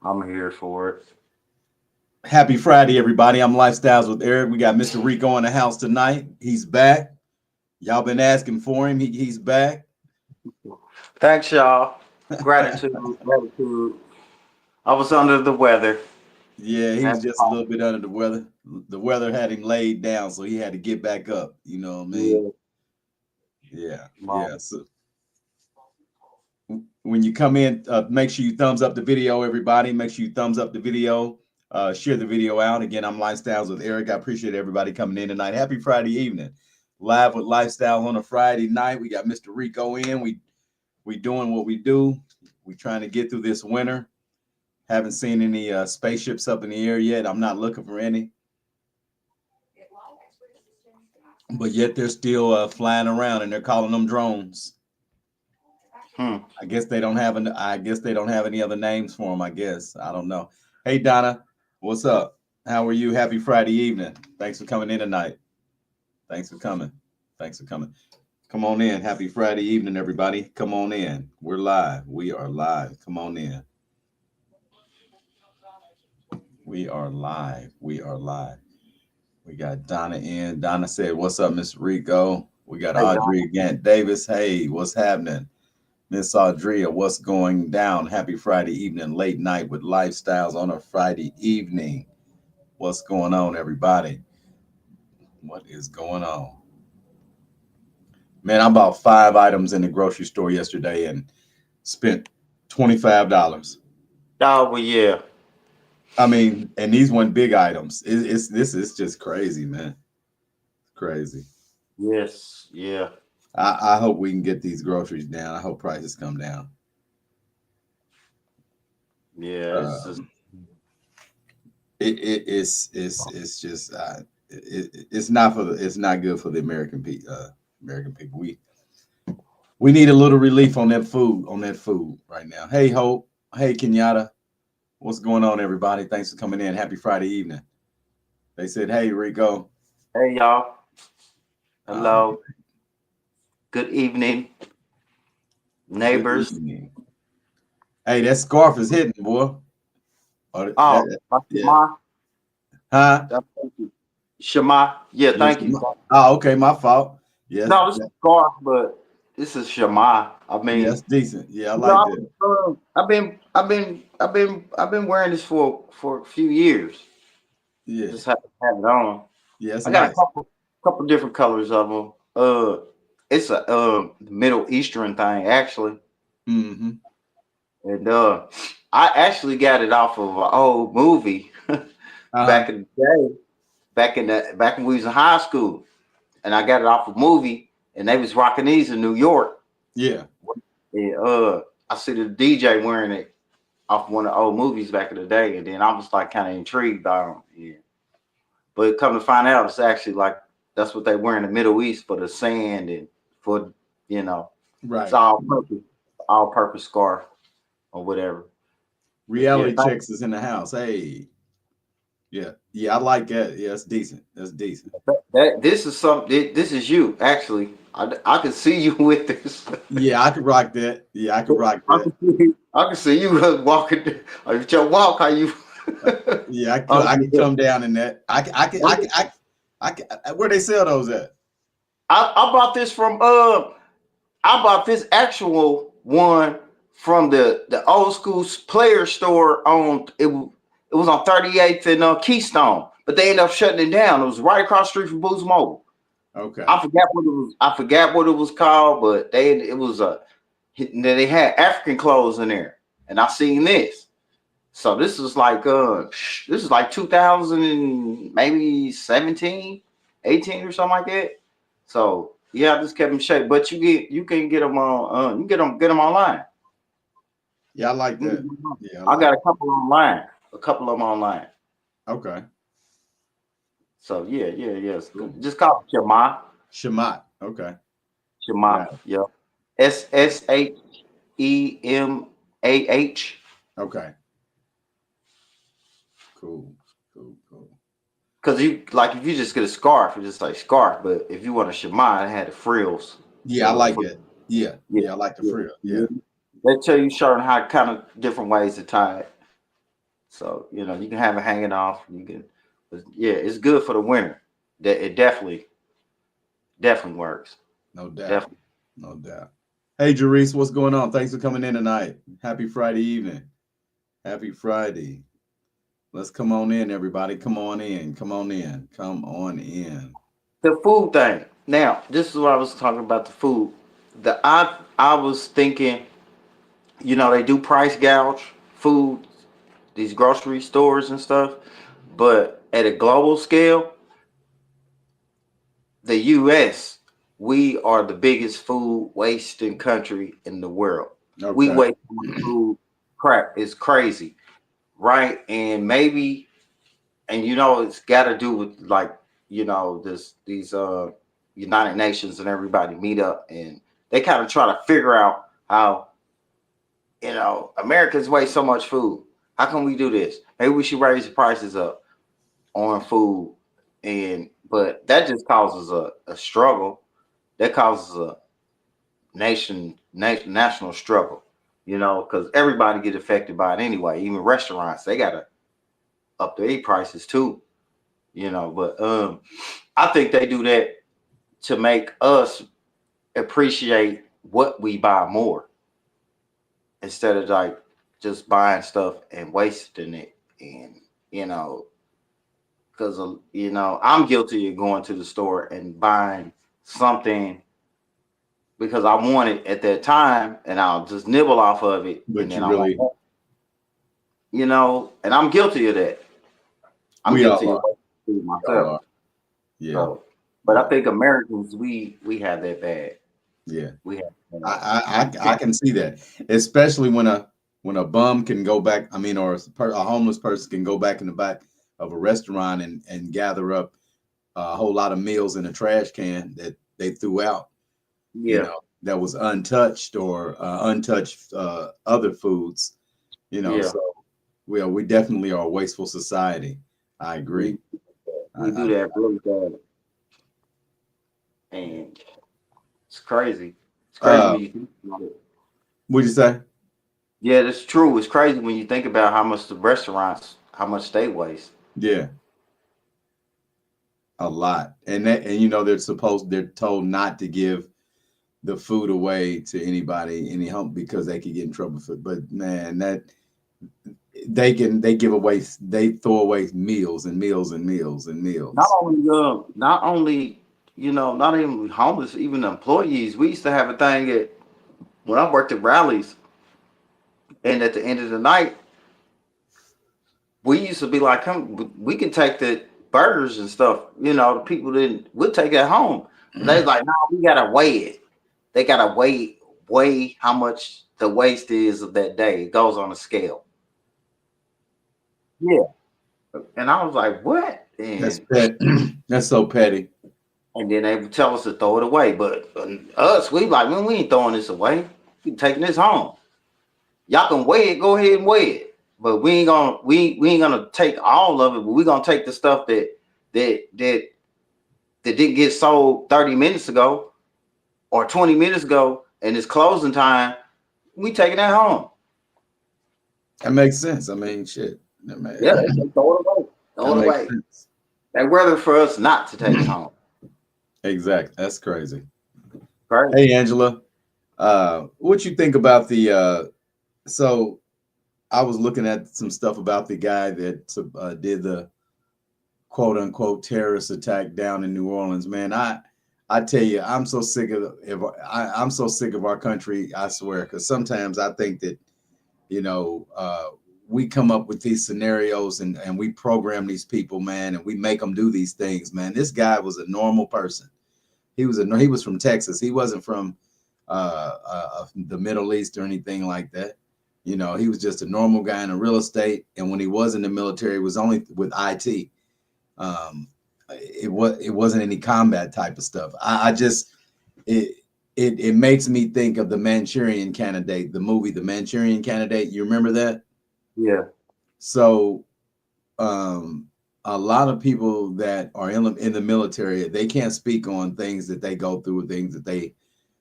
I'm here for it. Happy Friday, everybody. I'm Lifestyles with Eric. We got Mr. Rico in the house tonight. He's back. Y'all been asking for him. He's back. Thanks, y'all. Gratitude, gratitude. I was under the weather. Yeah, he was Had to just a call. little bit under the weather. The weather had him laid down, so he had to get back up. You know what I mean? Yeah, Yeah, mom. yeah. So when you come in, make sure you thumbs up the video, everybody. Make sure you thumbs up the video. Share the video out. Again, I'm Lifestyles with Eric. I appreciate everybody coming in tonight. Happy Friday evening. Live with Lifestyle on a Friday night. We got Mr. Rico in. We doing what we do. We trying to get through this winter. Haven't seen any spaceships up in the air yet. I'm not looking for any, but yet they're still flying around and they're calling them drones. Hmm. I guess they don't have an. I guess they don't have any other names for them. I guess I don't know. Hey Donna, what's up? How are you? Happy Friday evening. Thanks for coming in tonight. Thanks for coming. Thanks for coming. Come on in. Happy Friday evening, everybody. Come on in. We're live. We are live. Come on in. We are live. We are live. We got Donna in. Donna said, "What's up, Miss Rico?" We got Hey, Don. Audrey again. Davis, hey, what's happening? Miss Audria, what's going down? Happy Friday evening, late night with lifestyles on a Friday evening. What's going on, everybody? What is going on? Man, I bought 5 items in the grocery store yesterday and spent $25. Oh, well, yeah. I mean, and these weren't big items. It's this is just crazy, man. Crazy. Yes, yeah, I hope we can get these groceries down. I hope prices come down. yeah. It's just, Um, it's just it's not for it's not good for the American people. We need a little relief on that food right now. Hey Hope, hey Kenyatta, what's going on, everybody? Thanks for coming in. Happy Friday evening. They said, hey Rico. hey, y'all. All right. Hello. Good evening, Good neighbors. evening. Hey, that scarf is hitting, boy. Oh, Oh, yeah. Shema. Huh? Thank you. Shema. Yeah, Yes. thank you. Oh, okay, my fault. Yes, No, this is scarf, but this is Shema. I yes, mean, decent. Yeah, I you know, like that. I've been wearing this for a few years. Yeah, Just have it on. yeah, it's I got a nice. couple different colors of them. It's a Middle Eastern thing actually, Mm-hmm. and I actually got it off of an old movie Uh-huh. back in the day, back when we was in high school, and I got it off a movie, and they was rocking these in New York. Yeah. And I see the DJ wearing it off one of the old movies back in the day, and then I was like kind of intrigued by them. Yeah. But come to find out, it's actually like that's what they wear in the Middle East for the sand and for you know, it's Right. all purpose scarf or whatever. But yeah, Reality checks is in the house. Hey. Yeah. Yeah, I like that. Yeah, that's decent. That's decent. this is this is you actually. I can see you with this. Yeah, I could rock that. Yeah, I could rock that. I can see you walking. If you walk, how you? Yeah, Oh, I could yeah. come down in that. Where they sell those at? I bought this from I bought this actual one from the old school player store on it was on 38th and Keystone, but they ended up shutting it down. It was right across the street from Boost Mobile. Okay. I forgot what it was. I forgot what it was called, but it was a they had African clothes in there, and I seen this. So this is like 2000 and maybe 17, 18 or something like that. So yeah, I just kept them shape. But you can get them on you get them online. Yeah, I like You can get that. 'em online. Yeah, I I like got a couple online. A couple of them online. it. Okay. So yeah. Cool. Just call it Shema. Shamat. Okay. Shema. Got it. Yeah. SSHEMAH. Okay. Cool. Cool. Cool. Because you like if you just get a scarf, it's just like scarf. But if you want a Shema, it had the frills. Yeah, I like For that. Yeah. yeah, Yeah, I like the yeah. frill. Yeah. Yeah. They tell you certain how kind of different ways to tie it. So you know you can have it hanging off. You can, but yeah, it's good for the winter. That it definitely works. No doubt. Definitely. No doubt. Hey, Jerice, what's going on? Thanks for coming in tonight. Happy Friday evening. Happy Friday. Let's come on in, everybody. Come on in. Come on in. Come on in. The food thing. Now, this is what I was talking about the food. I was thinking, you know, they do price gouge food, these grocery stores and stuff, but at a global scale, the US, we are the biggest food wasting country in the world. We Okay. waste food crap. It's crazy, right? And maybe, and you know it's got to do with like you know this these United Nations and everybody meet up and they kind of try to figure out how you know Americans waste so much food. How can we do this? Maybe we should raise the prices up on food, and but that just causes a struggle. That causes a national struggle. You know, because everybody get affected by it anyway. Even restaurants, they gotta up their prices too. You know, but I think they do that to make us appreciate what we buy more instead of like just buying stuff and wasting it. And you know, because you know, I'm guilty of going to the store and buying something because I want it at that time, and I'll just nibble off of it, and But then you I won't. really, You know, and I'm guilty of that. I'm we all guilty of are. food We all myself. are. Yeah. So, but I Yeah. think Americans we have that bad. Yeah. We have I can see that, especially when a bum can go back. I mean, or a homeless person can go back in the back of a restaurant and gather up a whole lot of meals in a trash can that they threw out. You yeah. know, that was untouched or untouched other foods. You know, Yeah, so we definitely are a wasteful society. I agree. we we do that really bad, and it's crazy. It's crazy uh, when you think about it. what'd you say? Yeah, that's true. It's crazy when you think about how much the restaurants, how much they waste. Yeah, a lot. And you know they're told not to give the food away to anybody any home because they could get in trouble for it. But man, that they give away they throw away meals and meals and meals and meals. Not only you know, not even homeless, even employees. We used to have a thing at when I worked at rallies, and at the end of the night, we used to be like, "Come, we can take the burgers and stuff." You know, the people didn't. We'll take it home. But they was like, "No, we gotta weigh it." They gotta weigh how much the waste is of that day. It goes on a scale. Yeah, and I was like, "What?" That's pet. That's so petty. And then they would tell us to throw it away. But us, we like, man, we ain't throwing this away. We taking this home. Y'all can weigh it. Go ahead and weigh it. But we ain't gonna take all of it. But we gonna take the stuff that that that didn't get sold 30 minutes ago or 20 minutes ago, and it's closing time. We taking that home. That makes sense. I mean, shit. Yeah, they say throw it away. That Throw it makes away. sense. They'd rather for us not to take it home. Exactly. That's crazy. Right? Hey, Angela, what you think about the? So I was looking at some stuff about the guy that did the quote unquote terrorist attack down in New Orleans. Man, I tell you, I'm so sick of I'm so sick of our country. I swear, because sometimes I think that you know we come up with these scenarios and we program these people, man, and we make them do these things, man. This guy was a normal person. He was from Texas. He wasn't from the Middle East or anything like that. You know, he was just a normal guy in the real estate. And when he was in the military, it was only with IT. Um, it wasn't any combat type of stuff. I just it it makes me think of the Manchurian Candidate, the movie, The Manchurian Candidate. You remember that? Yeah. So a lot of people that are in the military, they can't speak on things that they go through, things that they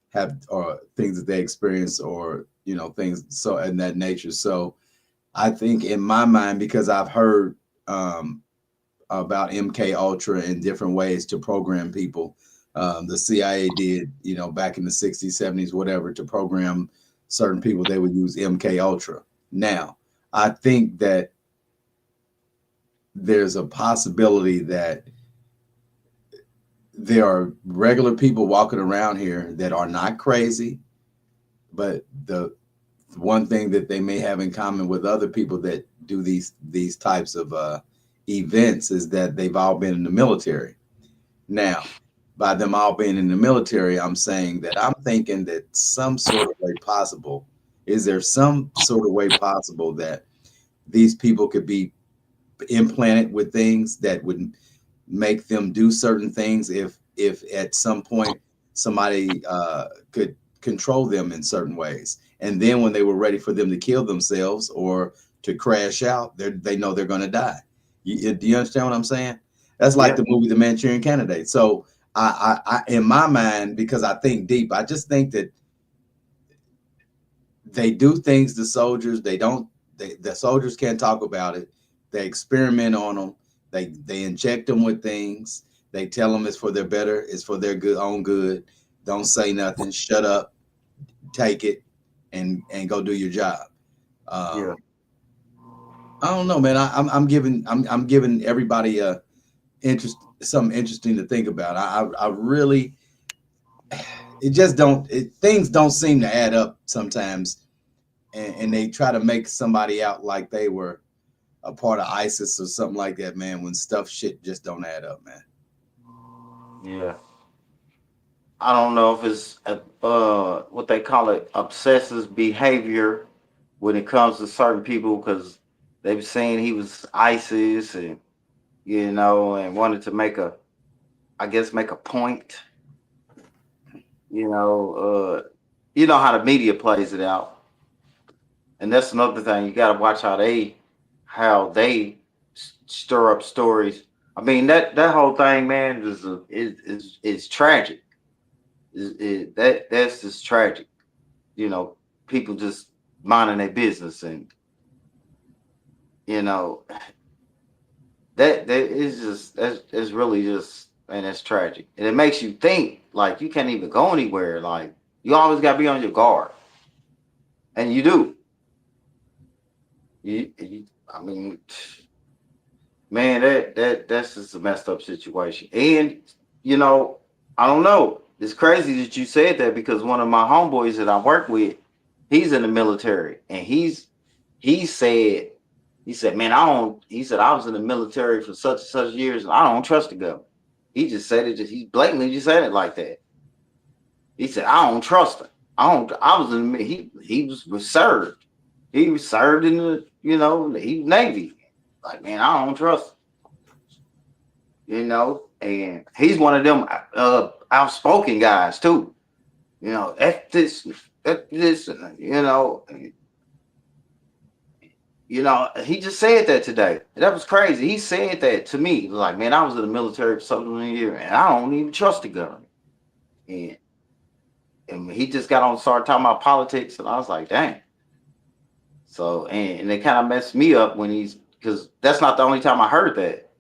have, or things that they experience, or you know things so in that nature. So I think in my mind, because I've heard about MK Ultra in different ways to program people. The CIA did, back in the 60s, 70s, whatever, to program certain people, they would use MK Ultra. Now, I think that there's a possibility that there are regular people walking around here that are not crazy, but the one thing that they may have in common with other people that do these types of events is that they've all been in the military. Now, by them all being in the military, I'm saying that I'm thinking that some sort of way possible, is there some sort of way possible that these people could be implanted with things that would make them do certain things if at some point somebody could control them in certain ways, and then when they were ready for them to kill themselves or to crash out, they know they're going to die. Do you understand what I'm saying? That's like Yeah. the movie The Manchurian Candidate. So I in my mind, because I think deep, I just think that they do things to soldiers. They don't. The soldiers can't talk about it. They experiment on them. They inject them with things. They tell them it's for their better. It's for their good own good. Don't say nothing. Shut up. Take it, and go do your job. Yeah. I don't know, man. I'm giving everybody something interesting to think about. I really, it just don't things don't seem to add up sometimes, and they try to make somebody out like they were a part of ISIS or something like that, man. When shit just don't add up, man. Yeah. I don't know if it's what they call it, obsessive behavior when it comes to certain people because they've seen he was ISIS and and wanted to I guess make a point. You know, you know how the media plays it out, and that's another thing. You got to watch how they stir up stories. I mean that whole thing, man, is tragic. That's just tragic. You know, people just minding their business, and you know that is just that's really just, and that's tragic, and it makes you think like you can't even go anywhere. Like you always got to be on your guard, and you do. I mean, man, that's just a messed up situation. And you know, I don't know. It's crazy that you said that because one of my homeboys that I work with, he's in the military, and he said he said, man, I don't. He said I was in the military for such and such years, and I don't trust the government. He just said it. He blatantly just said it like that. He said I don't trust him. I don't. I was in. Was served. He was served in the he Navy. Like man, I don't trust him. And he's one of them outspoken guys too. F this, F this, and he just said that today. That was crazy. He said that to me. Like, man, I was in the military for something a year, and I don't even trust the government. And he just got on and started talking about politics, and I was like, dang. So, and it kind of messed me up because that's not the only time I heard that.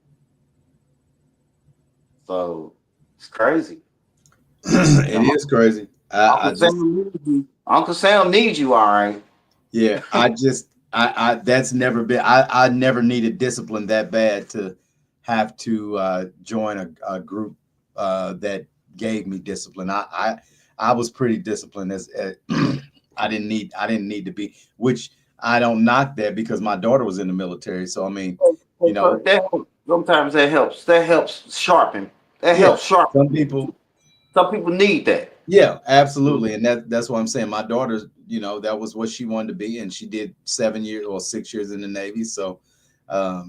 So it's crazy. It is crazy. Uncle Sam needs you, all right. Yeah, I that's never been. I never needed discipline that bad to have to join a group that gave me discipline. I was pretty disciplined as I didn't need to be, which I don't knock that because my daughter was in the military. So I mean, you know, Sometimes that helps. That helps sharpen. That yeah, helps sharpen. some people. Some people need that. Yeah, absolutely. And that's what I'm saying. My daughter, that was what she wanted to be. And she did 7 years or 6 years in the Navy. So,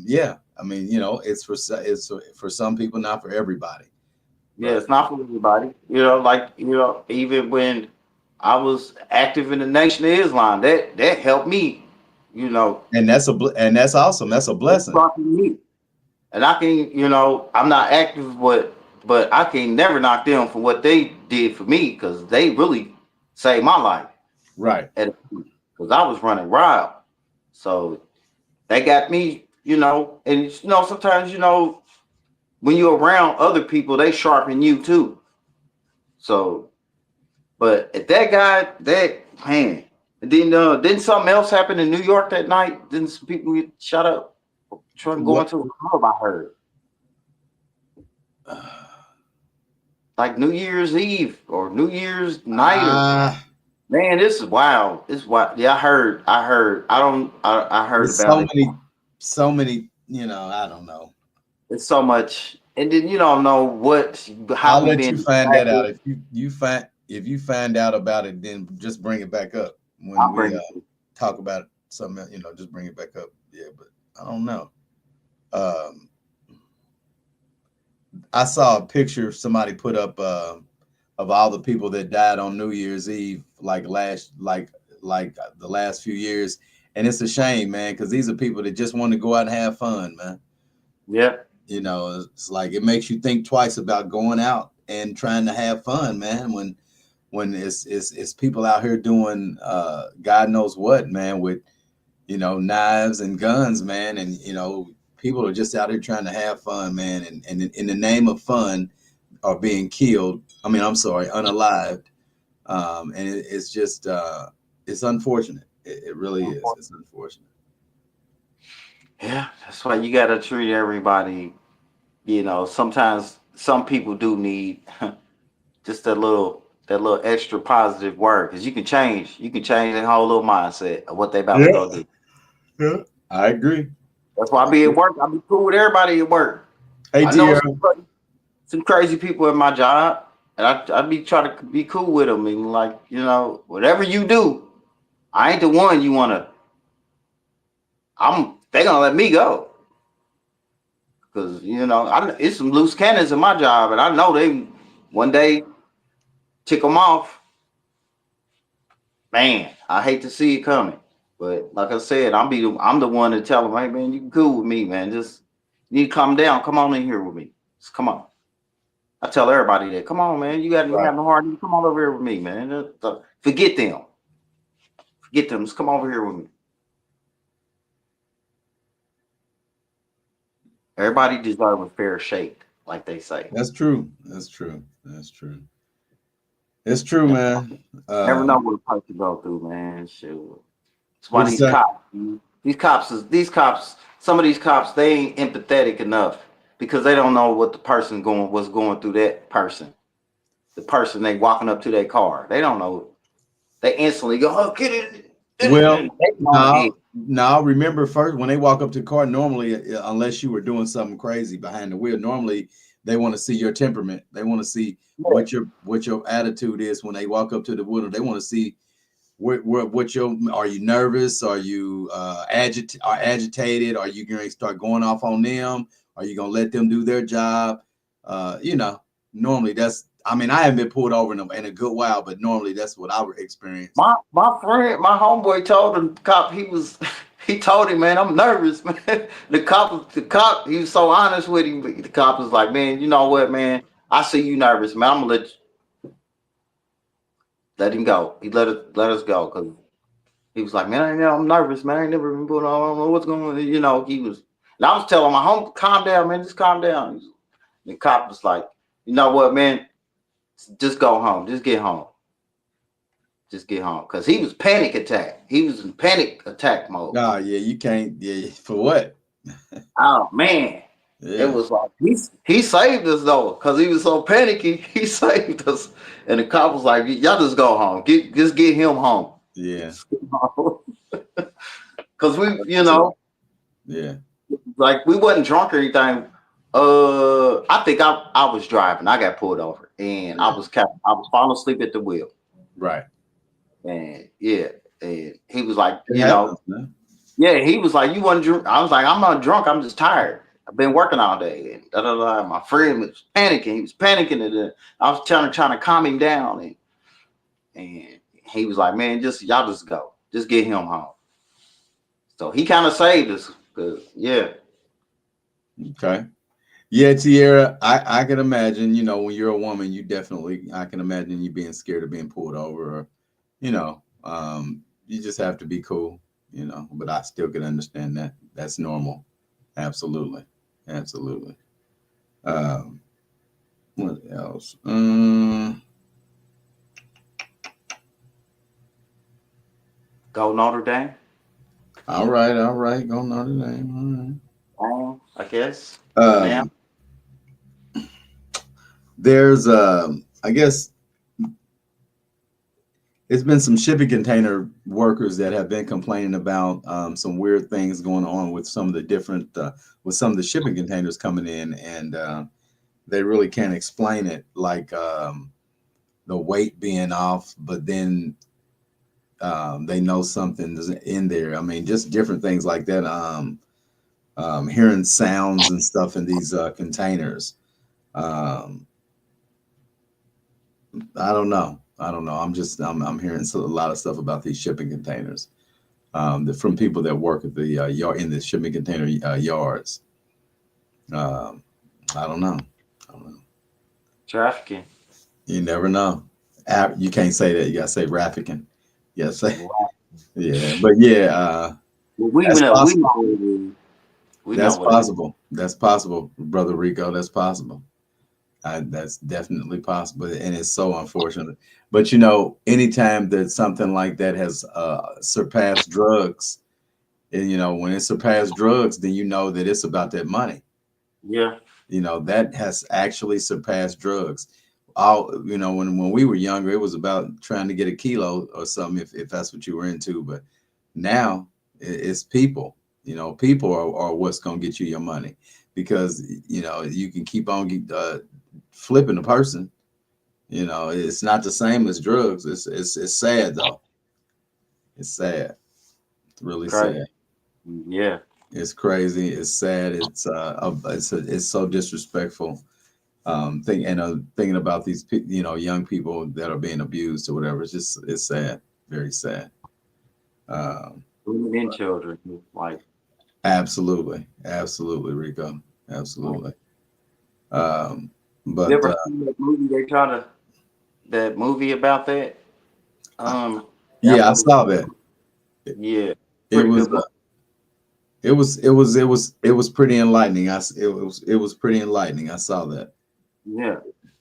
yeah, I mean, it's for some people, not for everybody. Yeah, But it's not for everybody. Even when I was active in the Nation of Islam, that helped me. You know, and that's awesome. That's a that blessing. sharpened me. And I can, I'm not active, but I can never knock them for what they did for me because they really saved my life. Right. Because I was running wild. So they got me, and sometimes, when you're around other people, they sharpen you too. So, but if that guy, that man, and then didn't something else happen in New York that night? Didn't some people get shot up trying to go What? into a club? I heard like New Year's Eve or New Year's night, or Ah, man, this is wild. It's wild. Yeah, I heard. I heard there's about it. so many. I don't know. It's so much, and then you don't know how I'll we let you been find that out. distracted. If you find out about it, then just bring it back up when I'll we bring it. talk about something. Just bring it back up. Yeah, but I don't know. Um, I saw a picture somebody put up of all the people that died on New Year's Eve, like the last few years, and it's a shame, man, because these are people that just want to go out and have fun, man. Yeah, It's like it makes you think twice about going out and trying to have fun, man. When it's people out here doing God knows what, man, with knives and guns, man, and people are just out here trying to have fun, man, and in the name of fun are being killed. I mean, I'm sorry, unalived. And it's just it's unfortunate. It really is. It's unfortunate. yeah. That's why you gotta treat everybody. Sometimes some people do need just that little extra positive word, because you can change their whole little mindset of what they about to Yeah, go do. yeah, I agree. That's why I I be at agree. work. I be cool with everybody at work. Hey, I know Tierra. some crazy people at my job, and I be trying to be cool with them, and like, whatever you do, I ain't the one you wanna. They gonna let me go, because it's some loose cannons in my job, and I know they one day tick them off. Man, I hate to see it coming, but like I said, I'm the one to tell them, hey man, you can cool with me, man. Just you need to calm down. Come on in here with me. Just come on. I tell everybody that. Come on, man. You got to Right. have no heart. You come on over here with me, man. Forget them. Forget them. Just come over here with me. Everybody deserves a fair shake, like they say. That's true. That's true. That's true. It's true, Yeah. man. Never know what a person go through, man. Shoot. That's why What you these say? cops, some of these cops, they ain't empathetic enough, because they don't know what the person what's going through that person. The person they walking up to their car. They don't know. They instantly go, oh, get it. Well, They on the head. now remember first when they walk up to the car, normally, unless you were doing something crazy behind the wheel, normally they want to see your temperament. They want to see Yeah. what your attitude is when they walk up to the wheel. They want to see what your are you nervous? Are you agitated? Are you going to start going off on them? Are you going to let them do their job? Normally that's. I mean, I haven't been pulled over in a good while, but normally that's what I would experience. My friend, my homeboy told him, cop, he told him, man, I'm nervous, man. The cop, he was so honest with him. But the cop was like, man, you know what, man? I see you nervous, man. I'm gonna let him go. He let us go, because he was like, man, I'm nervous, man. I ain't never been put on. I don't know what's going on. He was. And I was telling my home, calm down, man. Just calm down. The cop was like, you know what, man? Just go home. Just get home. Just get home, because he was panic attack. He was in panic attack mode. Oh yeah, you can't. Yeah, for what? Oh man, it Yeah, was like he saved us though, because he was so panicky. He saved us, and the cop was like, "Y'all just go home. Just get him home." yeah, Because yeah. like we wasn't drunk or anything. I think I was driving. I got pulled over, and I was falling asleep at the wheel, Right. and yeah, and he was like, It happens, man. yeah, he was like, you wasn't drunk. I was like, I'm not drunk. I'm just tired. I've been working all day. And da, da, da. My friend was panicking. He was panicking. And I was trying to calm him down. And he was like, man, y'all just go. Just get him home. So he kind of saved us. Yeah. Okay. Yeah, Tierra, I can imagine, when you're a woman, I can imagine you being scared of being pulled over, or, you just have to be cool. you know, but I still can understand that. That's normal. Absolutely. Absolutely. Um, what else? Go Notre Dame. All right, all right. Go Notre Dame. I guess All for right. now. There's I guess it's been some shipping container workers that have been complaining about some weird things going on with some of the different with some of the shipping containers coming in, and they really can't explain it, like the weight being off, but then they know something's in there. I mean, just different things like that. Hearing sounds and stuff in these containers. Um, I don't know. I don't know. I'm hearing a lot of stuff about these shipping containers from people that work at the yard in the shipping container yards. Um, I don't know. I don't know. Trafficking. You never know. You can't say that. You gotta say Raffican. Yeah, say Wow. yeah. But yeah, Well, we that's know. We possible. know what it is. We know That's what it is. possible. That's possible, brother Rico. That's possible. That's definitely possible, and it's so unfortunate. But you know, anytime that something like that has surpassed drugs, and you know, when it surpassed drugs, then you know that it's about that money. Yeah. You know, that has actually surpassed drugs. All you know, when we were younger, it was about trying to get a kilo or something, if that's what you were into. But now it's people. You know, people are what's going to get you your money, because you know you can keep on flipping a person. You know, it's not the same as drugs. It's sad though. It's sad. It's really Great. sad. Yeah. It's crazy. It's sad. It's so disrespectful. Thinking about these you know, young people that are being abused or whatever. It's sad. Very sad. Um, Women and children. Like, absolutely, absolutely, Rico. like, Absolutely. you But ever seen that movie? They try to that movie about that. Um, yeah, I Apple. saw that. Yeah. It Pretty was. good movie. It was pretty enlightening. It was pretty enlightening. I saw that. Yeah.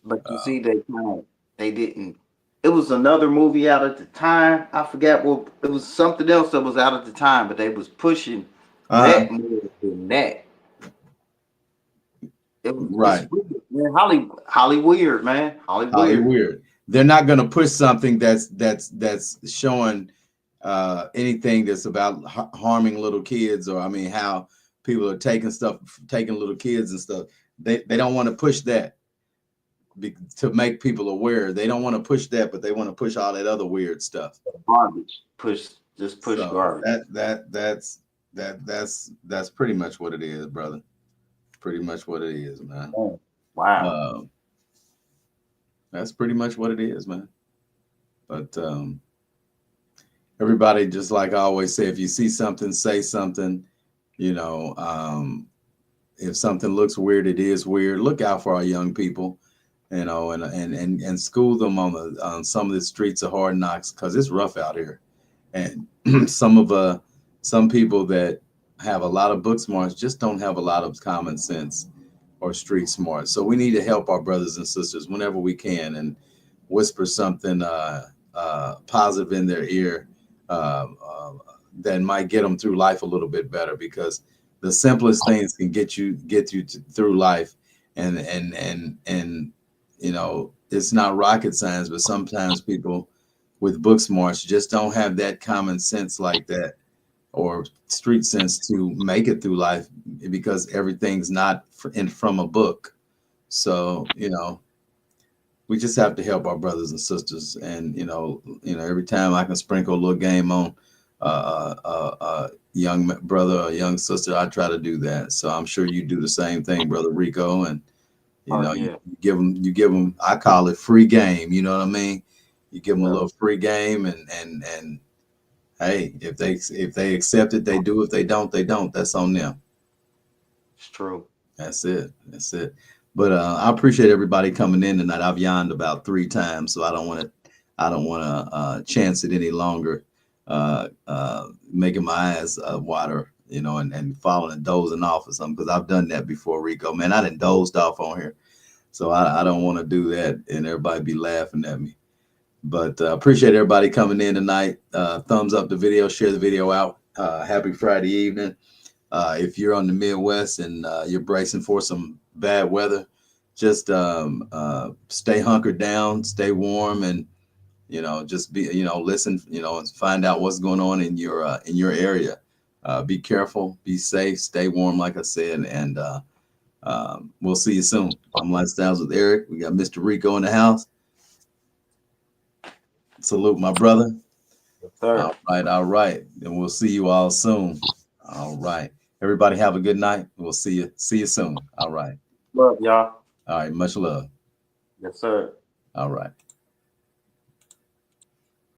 But you Uh, see, they didn't. It was another movie out at the time. I forgot what it was. Something else that was out at the time, but they was pushing uh that more than that. It's right. weird, man. Holly weird, man. Holly Holly weird. weird. They're not going to push something that's showing anything that's about harming little kids, or I mean how people are taking little kids and stuff. They don't want to push that to make people aware. They don't want to push that, but they want to push all that other weird stuff. Garbage. Just push So garbage. that's pretty much what it is, brother. Pretty much what it is, man. Oh, wow. Um, that's pretty much what it is, man. But everybody, just like I always say, if you see something, say something. You know, if something looks weird, it is weird. Look out for our young people, you know, and school them on some of the streets of hard knocks, because it's rough out here. And some people that have a lot of book smarts just don't have a lot of common sense or street smart. So we need to help our brothers and sisters whenever we can, and whisper something positive in their ear, uh, uh, that might get them through life a little bit better, because the simplest things can get you through life. And you know, it's not rocket science, but sometimes people with book smarts just don't have that common sense like that, or street sense, to make it through life, because everything's not from a book. So you know, we just have to help our brothers and sisters. And every time I can sprinkle a little game on young brother or young sister, I try to do that. So I'm sure you do the same thing, brother Rico. And Oh you yeah. give them, I call it free game. You know what I mean? You give them a Yeah. little free game, and hey, if they accept it, they do. If they don't, they don't. That's on them. It's true. That's it. That's it. But I appreciate everybody coming in tonight. I've yawned about 3 times, so I don't want to chance it any longer. making my eyes water, you know, and falling and dozing off or something, because I've done that before, Rico. Man, I done dozed off on here. So I don't want to do that and everybody be laughing at me. But appreciate everybody coming in tonight. Thumbs up the video, share the video out. Happy Friday evening. If you're on the Midwest and you're bracing for some bad weather, just stay hunkered down, stay warm, and you know, just be, you know, listen, you know, and find out what's going on in your area. Be careful, be safe, stay warm, like I said, and we'll see you soon. I'm Lifestyles with Eric. We got Mr. Rico in the house. Salute my brother. Yes, sir. All right. And we'll see you all soon. All right. Everybody have a good night. We'll see you soon. All right. Love y'all. All right. Much love. Yes, sir. All right.